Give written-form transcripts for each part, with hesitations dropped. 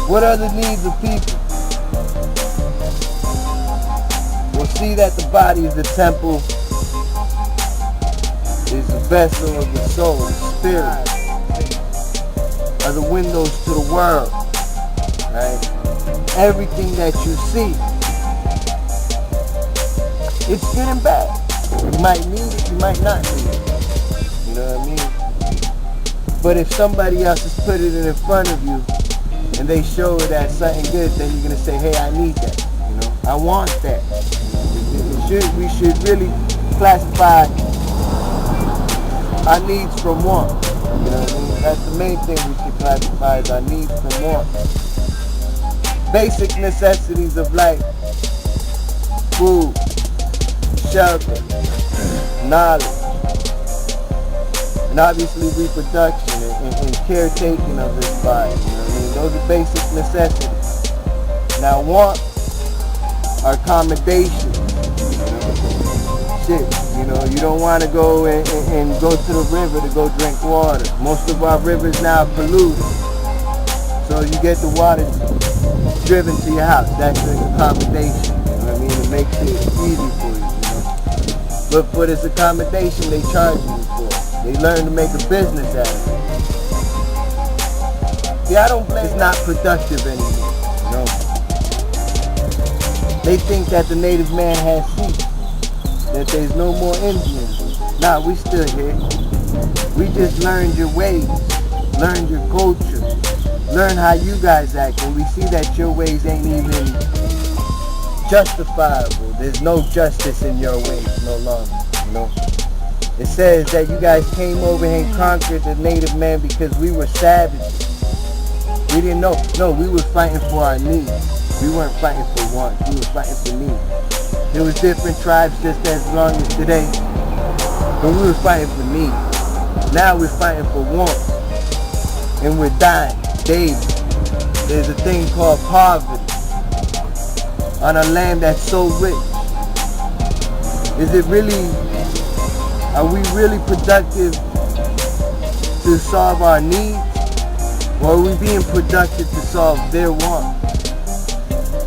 What are the needs of people? We'll see that the body is the temple, is the vessel of the soul, the spirit, are the windows to the world, right? Everything that you see, it's good and bad. You might need it, you might not need it. You know what I mean? But if somebody else has put it in front of you and they show it as something good, then you're going to say, hey, I need that. You know, I want that. We should really classify our needs from wants. You know what I mean? That's the main thing we should classify as our needs from wants. Basic necessities of life: food, shelter, knowledge, and obviously reproduction and caretaking of this body. You know what I mean? Those are basic necessities. Now wants are accommodations. You know, you don't want to go and go to the river to go drink water. Most of our rivers now are polluted. So you get the water driven to your house. That's an accommodation. You know what I mean? It makes it easy for you, you know. But for this accommodation, they charge you for it. They learn to make a business out of it. See, I don't blame it's not productive anymore, you know. They think that the native man has ceased, that there's no more Indians. Nah, we still here. We just learned your ways, learned your culture, learned how you guys act, and we see that your ways ain't even justifiable. There's no justice in your ways no longer, you know. It says that you guys came over and conquered the native man because we were savages. We didn't know. No, we were fighting for our needs. We weren't fighting for wants. We were fighting for needs. There was different tribes just as long as today, but we were fighting for needs. Now we're fighting for wants, and we're dying daily. There's a thing called poverty on a land that's so rich. Is it really, are we really productive to solve our needs, or are we being productive to solve their wants?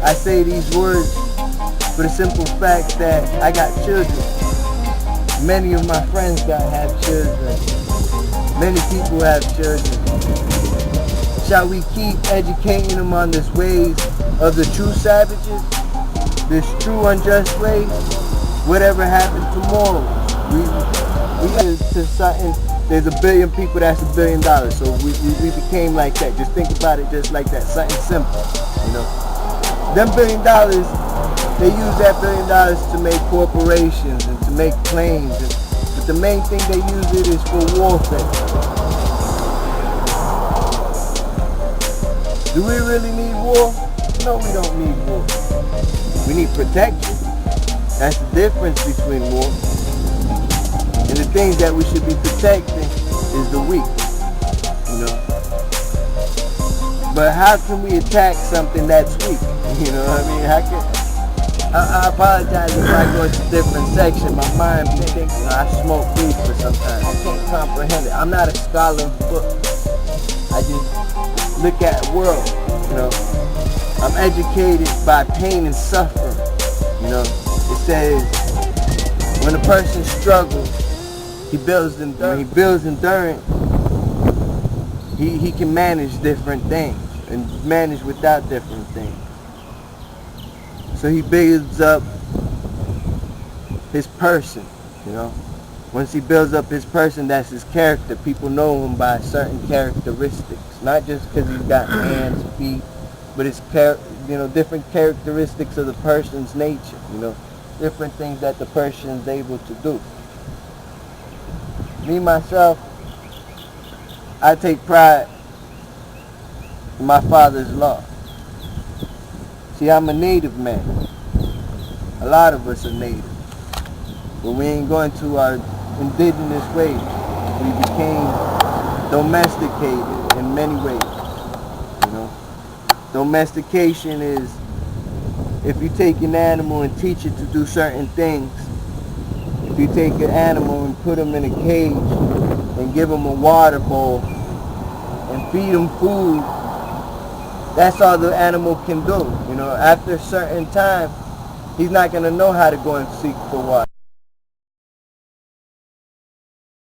I say these words for the simple fact that I got children. Many of my friends have children. Many people have children. Shall we keep educating them on this ways of the true savages? This true unjust ways? Whatever happened tomorrow? We to something. There's a billion people, that's $1 billion. So we became like that. Just think about it just like that. Something simple, you know. Them $1 billion, they use that $1 billion to make corporations and to make planes. But the main thing they use it is for warfare. Do we really need war? No, we don't need war. We need protection. That's the difference between war. And the things that we should be protecting is the weak, you know. But how can we attack something that's weak? You know what I mean? I apologize if I go to a different section. My mind be thinking, I smoke weed for some time. I can't comprehend it. I'm not a scholar of books. I just look at the world, you know. I'm educated by pain and suffering, you know. It says, when a person struggles, he builds endurance. When he builds endurance, he can manage different things and manage without different things. So he builds up his person, you know. Once he builds up his person, that's his character. People know him by certain characteristics. Not just because he's got hands, feet, but it's, you know, different characteristics of the person's nature, you know. Different things that the person's able to do. Me, myself, I take pride in my father's law. See, I'm a native man. A lot of us are native. But we ain't going to our indigenous ways. We became domesticated in many ways. You know? Domestication is if you take an animal and teach it to do certain things. If you take an animal and put him in a cage and give him a water bowl and feed him food That's all the animal can do. You know, after a certain time, he's not going to know how to go and seek for water.